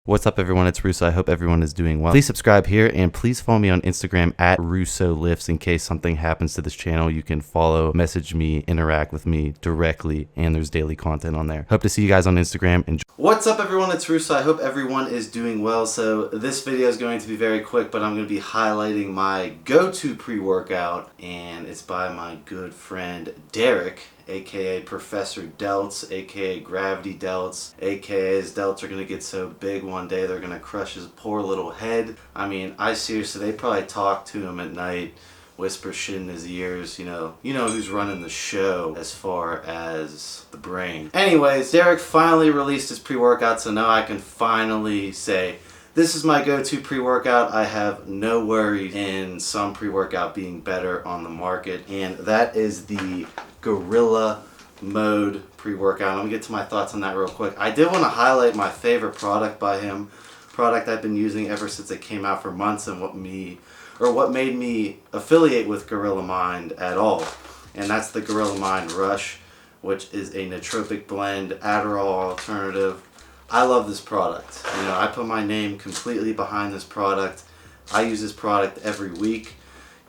What's up, everyone? It's Russo. I hope everyone is doing well. Please subscribe here and please follow me on Instagram at RussoLifts. In case something happens to this channel, you can follow, message me, interact with me directly, and there's daily content on there. Hope to see you guys on Instagram. Enjoy. What's up, everyone? It's Russo. I hope everyone is doing well. So this video is going to be very quick, but I'm going to be highlighting my go-to pre-workout, and it's by my good friend Derek, aka Professor Delts, aka Gravity Delts, aka his delts are gonna get so big one day they're gonna crush his poor little head. I mean, I seriously, they probably talk to him at night, whisper shit in his ears, you know who's running the show as far as the brain. Anyways, Derek finally released his pre-workout, so now I can finally say, this is my go-to pre-workout. I have no worries in some pre-workout being better on the market, and that is the Gorilla Mode pre-workout. Let me get to my thoughts on that real quick. I did want to highlight my favorite product by him, product I've been using ever since it came out for months, and what made me affiliate with Gorilla Mind at all, and that's the Gorilla Mind Rush, which is a nootropic blend Adderall alternative. I love this product. I put my name completely behind this product. I use this product every week.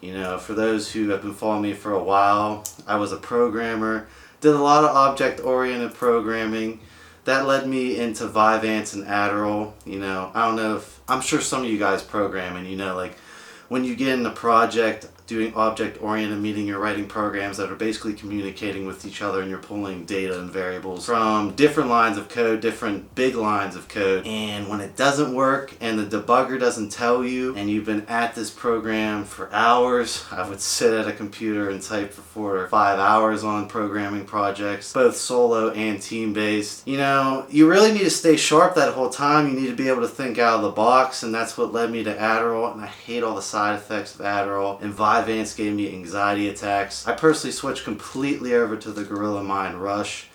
For those who have been following me for a while, I was a programmer, did a lot of object-oriented programming. That led me into Vyvanse and Adderall. I don't know if, I'm sure some of you guys program, and like when you get in a project doing object-oriented, meaning you're writing programs that are basically communicating with each other, and you're pulling data and variables from different lines of code, different big lines of code. And when it doesn't work and the debugger doesn't tell you, and you've been at this program for hours, I would sit at a computer and type for 4 or 5 hours on programming projects, both solo and team-based. You really need to stay sharp that whole time. You need to be able to think out of the box, and that's what led me to Adderall, and I hate all the side effects of Adderall. And Vyvanse gave me anxiety attacks. I personally switched completely over to the Gorilla Mind Rush,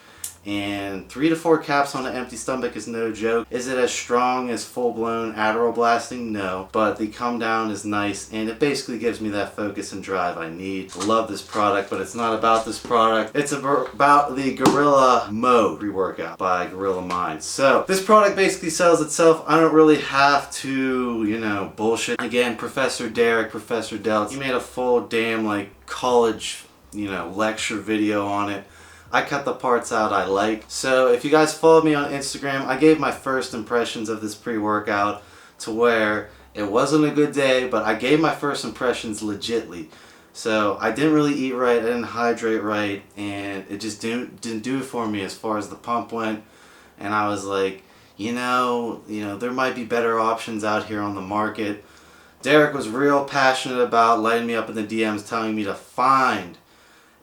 and 3 to 4 caps on an empty stomach is no joke. Is it as strong as full-blown Adderall blasting? No, but the come down is nice, and it basically gives me that focus and drive I need. Love this product, but it's not about this product. It's about the Gorilla Mode pre-workout by Gorilla Mind. So this product basically sells itself. I don't really have to, bullshit. Again, Professor Derek, Professor Delts, he made a full damn college, lecture video on it. I cut the parts out I like. So if you guys followed me on Instagram, I gave my first impressions of this pre-workout to where it wasn't a good day, but I gave my first impressions legitly. So I didn't really eat right, I didn't hydrate right, and it just didn't do it for me as far as the pump went. And I was like, there might be better options out here on the market. Derek was real passionate about lighting me up in the DMs, telling me to find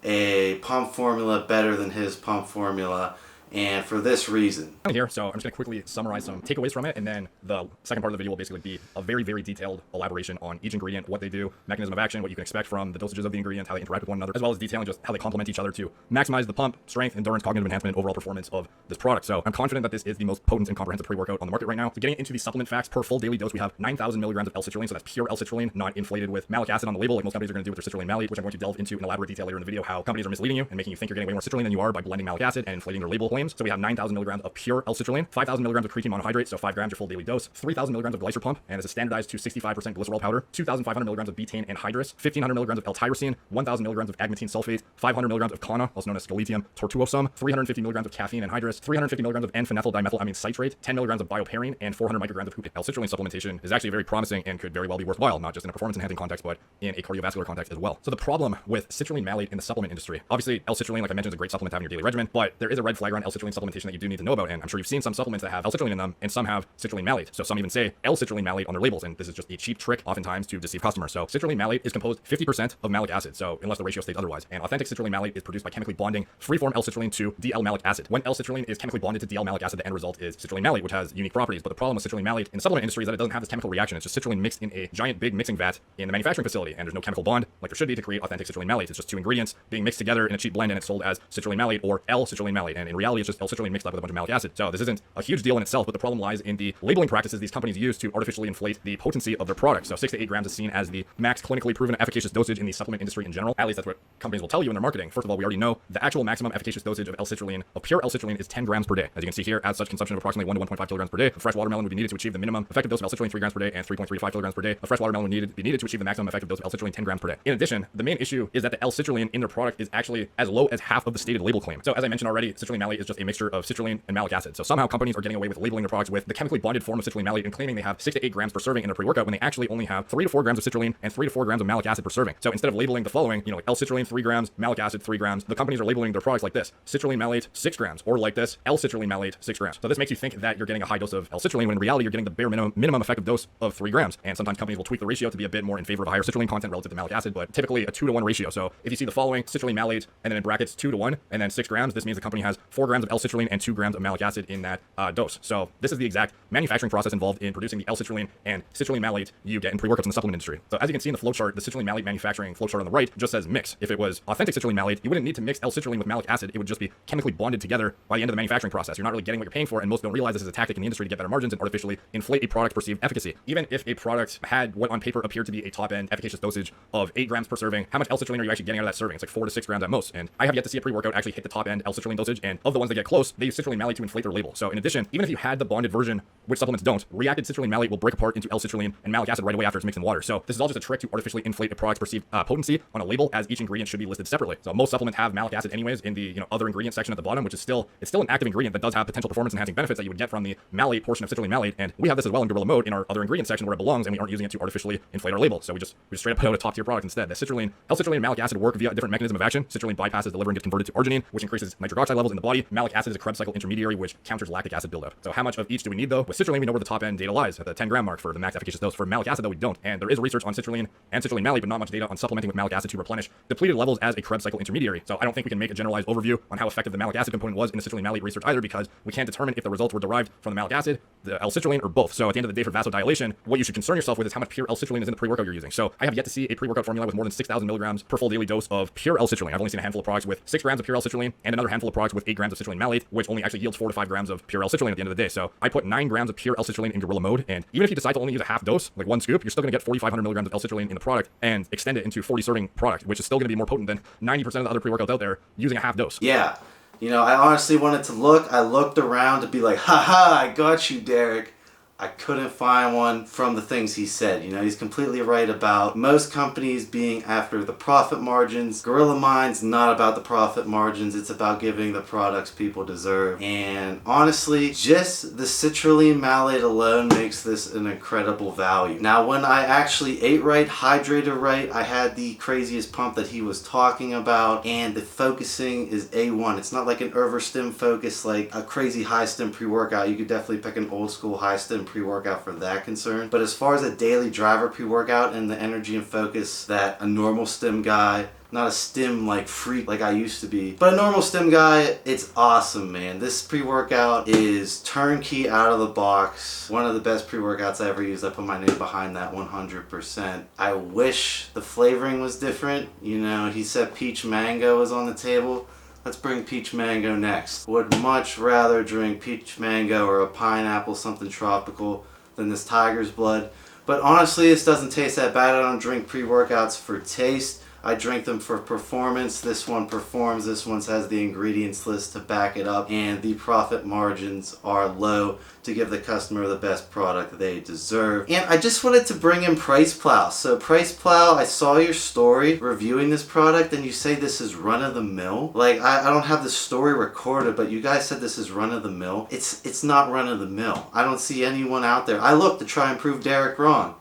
a pump formula better than his pump formula, and for this reason. Here, so I'm just going to quickly summarize some takeaways from it, and then the second part of the video will basically be a very, very detailed elaboration on each ingredient, what they do, mechanism of action, what you can expect from the dosages of the ingredients, how they interact with one another, as well as detailing just how they complement each other to maximize the pump, strength, endurance, cognitive enhancement, and overall performance of this product. So I'm confident that this is the most potent and comprehensive pre-workout on the market right now. So getting into the supplement facts, per full daily dose, we have 9,000 milligrams of L-citrulline, so that's pure L-citrulline, not inflated with malic acid on the label like most companies are going to do with their citrulline malate, which I'm going to delve into in elaborate detail later in the video, how companies are misleading you and making you think you're getting way more citrulline than you are by blending malic acid and inflating their label claims. So we have 9,000 milligrams of pure L-citrulline, 5,000 milligrams of creatine monohydrate, so 5 grams your full daily dose, 3,000 milligrams of glycer pump, and this is standardized to 65% glycerol powder, 2,500 milligrams of betaine anhydrous, 1,500 milligrams of L-tyrosine, 1,000 milligrams of agmatine sulfate, 500 milligrams of Kana, also known as Scaletium tortuosum, 350 milligrams of caffeine anhydrous, 350 milligrams of N-phenyl dimethylamine citrate, 10 milligrams of bioperine, and 400 micrograms of hoop. L-citrulline supplementation is actually very promising and could very well be worthwhile, not just in a performance-enhancing context, but in a cardiovascular context as well. So the problem with citrulline malate in the supplement industry, obviously L-citrulline, like I mentioned, is a great supplement to have in your daily regimen, but there is a red flag around L-citrulline supplementation that you do need to know about, and I'm sure you've seen some supplements that have L-citrulline in them, and some have citrulline malate. So some even say L-citrulline malate on their labels, and this is just a cheap trick oftentimes to deceive customers. So citrulline malate is composed 50% of malic acid, so unless the ratio states otherwise. And authentic citrulline malate is produced by chemically bonding free-form L-citrulline to D-L-malic acid. When L-citrulline is chemically bonded to D-L-malic acid, the end result is citrulline malate, which has unique properties. But the problem with citrulline malate in the supplement industry is that it doesn't have this chemical reaction. It's just citrulline mixed in a giant big mixing vat in the manufacturing facility, and there's no chemical bond like there should be to create authentic citrulline malate. It's just 2 ingredients being mixed together in a cheap blend, and it's sold as citrulline malate or L-citrulline malate. And in reality, reality it's just L-citrulline mixed up with a bunch of malic acid. So this isn't a huge deal in itself, but the problem lies in the labeling practices these companies use to artificially inflate the potency of their products. So 6 to 8 grams is seen as the max clinically proven efficacious dosage in the supplement industry in general. At least that's what companies will tell you in their marketing. First of all, we already know the actual maximum efficacious dosage of L-citrulline, of pure L-citrulline, is 10 grams per day. As you can see here, as such, consumption of approximately 1 to 1.5 kilograms per day of fresh watermelon would be needed to achieve the minimum effective dose of L-citrulline 3 grams per day, and 3.35 kilograms per day of fresh watermelon would be needed to achieve the maximum effective dose of L-citrulline 10 grams per day. In addition, the main issue is that the L-citrulline in their product is actually as low as half of the stated label claim. So as I mentioned already, citrulline malate is just a mixture of citrulline and malic acid. So somehow companies are getting away with labeling their products with the chemically bonded form of citrulline malate and claiming they have 6 to 8 grams per serving in their pre-workout when they actually only have 3 to 4 grams of citrulline and 3 to 4 grams of malic acid per serving. So instead of labeling the following, like L-citrulline 3 grams, malic acid 3 grams, the companies are labeling their products like this: citrulline malate 6 grams, or like this, L-citrulline malate 6 grams. So this makes you think that you're getting a high dose of L-citrulline when in reality you're getting the bare minimum effective dose of 3 grams. And sometimes companies will tweak the ratio to be a bit more in favor of a higher citrulline content relative to malic acid, but typically a 2 to 1 ratio. So if you see the following, citrulline malate, and then in brackets 2 to 1, and then 6 grams, this means the company has 4 grams of L-citrulline and 2 grams of malic acid in that dose. So this is the exact manufacturing process involved in producing the L-citrulline and citrulline malate you get in pre-workouts in the supplement industry. So as you can see in the flowchart, the citrulline malate manufacturing flowchart on the right just says mix. If it was authentic citrulline malate, you wouldn't need to mix L-citrulline with malic acid. It would just be chemically bonded together by the end of the manufacturing process. You're not really getting what you're paying for, and most don't realize this is a tactic in the industry to get better margins and artificially inflate a product's perceived efficacy. Even if a product had what on paper appeared to be a top-end efficacious dosage of 8 grams per serving, how much L-citrulline are you actually getting out of that serving? It's like 4 to 6 grams at most. And I have yet to see a pre-workout actually hit the top-end L-citrulline dosage, and of the ones that get close, they use citrulline malate to inflate their label. So in addition, even if you had the bonded version, which supplements don't, reacted citrulline malate will break apart into L-citrulline and malic acid right away after it's mixed in water. So this is all just a trick to artificially inflate a product's perceived potency on a label, as each ingredient should be listed separately. So most supplements have malic acid anyways in the other ingredient section at the bottom, which is still an active ingredient that does have potential performance enhancing benefits that you would get from the malate portion of citrulline malate, and we have this as well in Gorilla Mode in our other ingredient section where it belongs, and we aren't using it to artificially inflate our label. So we just straight up put out a top tier product instead. The citrulline, L-citrulline and malic acid work via a different mechanism of action. Citrulline bypasses the liver and gets converted to arginine, which increases nitric oxide levels in the body. Malic acid is a Krebs cycle intermediary which counters lactic acid buildup. So how much of each do we need though? With citrulline, we know where the top end data lies at the 10 gram mark for the max efficacious dose. For malic acid though, we don't. And there is research on citrulline and citrulline malate, but not much data on supplementing with malic acid to replenish depleted levels as a Krebs cycle intermediary. So I don't think we can make a generalized overview on how effective the malic acid component was in the citrulline malate research either, because we can't determine if the results were derived from the malic acid, the L-citrulline, or both. So at the end of the day, for vasodilation, what you should concern yourself with is how much pure L-citrulline is in the pre-workout you're using. So I have yet to see a pre-workout formula with more than 6,000 milligrams per full daily dose of pure L-citrulline. I've only seen a handful of products with 6 grams of pure L-citrulline and another handful of products with 8 grams of citrulline malate, which only actually yields 4 to 5 grams of pure L-citrulline at the end of the day. So I put 9 grams of pure L-citrulline in Gorilla Mode, and even if you decide to only use a half dose, like 1 scoop, you're still going to get 4,500 milligrams of L-citrulline in the product and extend it into 40 serving product, which is still going to be more potent than 90% of the other pre-workouts out there using a half dose. Yeah. I honestly wanted to look. I looked around to be like, haha, I got you, Derek. I couldn't find one from the things he said. He's completely right about most companies being after the profit margins. Gorilla Mind's not about the profit margins. It's about giving the products people deserve. And honestly, just the citrulline malate alone makes this an incredible value. Now, when I actually ate right, hydrated right, I had the craziest pump that he was talking about, and the focusing is A1. It's not like an Overstim focus, like a crazy high stim pre-workout. You could definitely pick an old school high stim pre-workout for that concern. But as far as a daily driver pre-workout and the energy and focus that a normal stim guy, not a stim like freak like I used to be, but a normal stim guy, it's awesome, man. This pre-workout is turnkey out of the box. One of the best pre-workouts I ever used. I put my name behind that 100%. I wish the flavoring was different. He said peach mango was on the table. Let's bring peach mango next. Would much rather drink peach mango or a pineapple, something tropical, than this tiger's blood. But honestly, this doesn't taste that bad. I don't drink pre-workouts for taste. I drink them for performance. This one performs. This one has the ingredients list to back it up, and the profit margins are low to give the customer the best product they deserve. And I just wanted to bring in PricePlow. So PricePlow, I saw your story reviewing this product, and you say this is run-of-the-mill. Like, I don't have the story recorded, but you guys said this is run-of-the-mill. It's not run-of-the-mill. I don't see anyone out there. I looked to try and prove Derek wrong.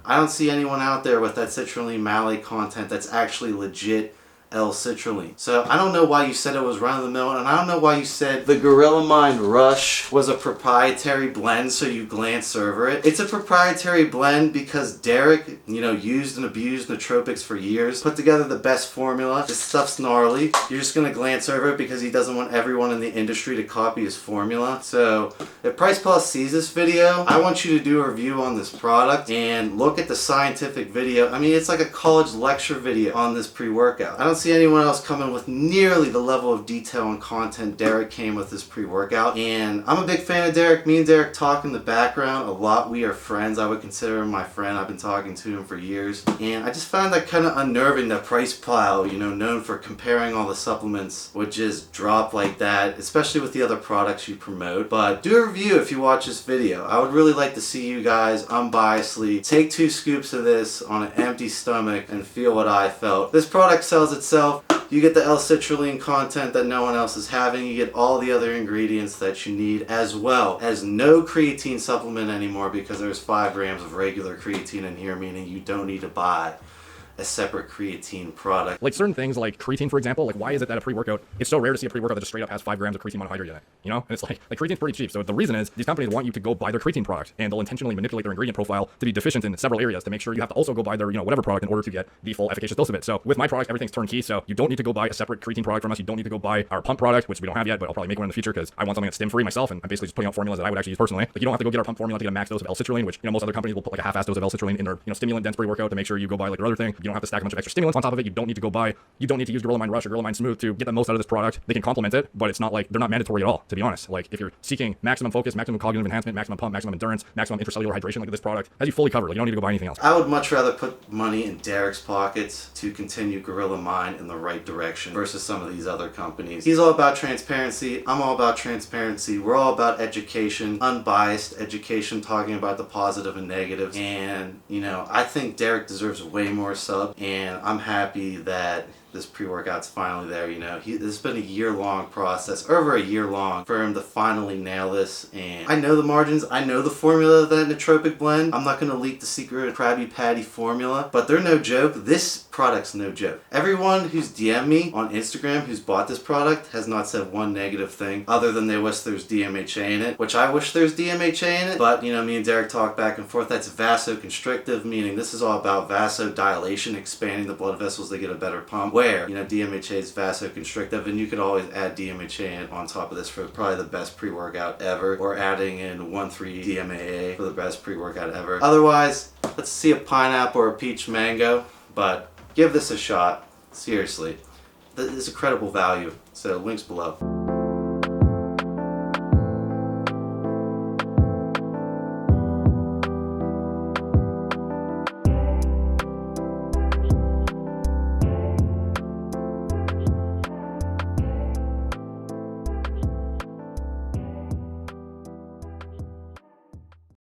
I don't see anyone out there with that citrulline malate content that's actually legit L-citrulline. So I don't know why you said it was run-of-the-mill, and I don't know why you said the Gorilla Mind Rush was a proprietary blend so you glance over it. It's a proprietary blend because Derek, used and abused nootropics for years, put together the best formula. This stuff's gnarly. You're just gonna glance over it because he doesn't want everyone in the industry to copy his formula. So if PricePlow sees this video, I want you to do a review on this product and look at the scientific video. I mean, it's like a college lecture video on this pre-workout. I don't see anyone else coming with nearly the level of detail and content Derek came with this pre-workout. And I'm a big fan of Derek. Me and Derek talk in the background a lot. We are friends. I would consider him my friend. I've been talking to him for years. And I just found that kind of unnerving that PricePlow, you know, known for comparing all the supplements, would just drop like that, especially with the other products you promote. But do a review if you watch this video. I would really like to see you guys unbiasedly take 2 scoops of this on an empty stomach and feel what I felt. This product sells itself. You get the L-citrulline content that no one else is having. You get all the other ingredients that you need, as well as no creatine supplement anymore, because there's 5 grams of regular creatine in here, meaning you don't need to buy a separate creatine product. Like certain things like creatine, for example, like why is it that a pre-workout, it's so rare to see a pre-workout that just straight up has 5 grams of creatine monohydrate in it, you know? And it's like creatine's pretty cheap. So the reason is these companies want you to go buy their creatine product, and they'll intentionally manipulate their ingredient profile to be deficient in several areas to make sure you have to also go buy their, you know, whatever product in order to get the full efficacious dose of it. So with my product, everything's turnkey. So you don't need to go buy a separate creatine product from us. You don't need to go buy our pump product, which we don't have yet, but I'll probably make one in the future because I want something that's stim-free myself, and I'm basically just putting out formulas that I would actually use personally. Like you don't have to go get our pump formula to get a max dose of L-citrulline, which, you know, most other companies will put like a half-ass dose of L-citrulline in their, you know, stimulant-dense pre-workout to make sure you go buy like their other thing. You don't have to stack a bunch of extra stimulants on top of it. You don't need to use Gorilla Mind Rush or Gorilla Mind Smooth to get the most out of this product. They can complement it, but it's not like they're not mandatory at all, to be honest. Like if you're seeking maximum focus, maximum cognitive enhancement, maximum pump, maximum endurance, maximum intracellular hydration, like this product has you fully covered. Like you don't need to go buy anything else. I would much rather put money in Derek's pockets to continue Gorilla Mind in the right direction versus some of these other companies. He's all about transparency. I'm all about transparency. We're all about education, unbiased education, talking about the positive and negative. And, you know, I think Derek deserves way more sub, and I'm happy that this pre-workout's finally there. You know, this has been a year-long process, over a year long, for him to finally nail this. And I know the margins, I know the formula of that nootropic blend. I'm not going to leak the secret Krabby Patty formula, but they're no joke. This product's no joke. Everyone who's DM'd me on Instagram who's bought this product has not said one negative thing other than they wish there's DMHA in it, which I wish there's DMHA in it, but, you know, me and Derek talk back and forth. That's vasoconstrictive, meaning this is all about vasodilation, expanding the blood vessels to get a better pump, where, you know, DMHA is vasoconstrictive, and you could always add DMHA in on top of this for probably the best pre-workout ever, or adding in 1,3-DMAA for the best pre-workout ever. Otherwise, let's see a pineapple or a peach mango, but give this a shot. Seriously. This is a credible value, so links below.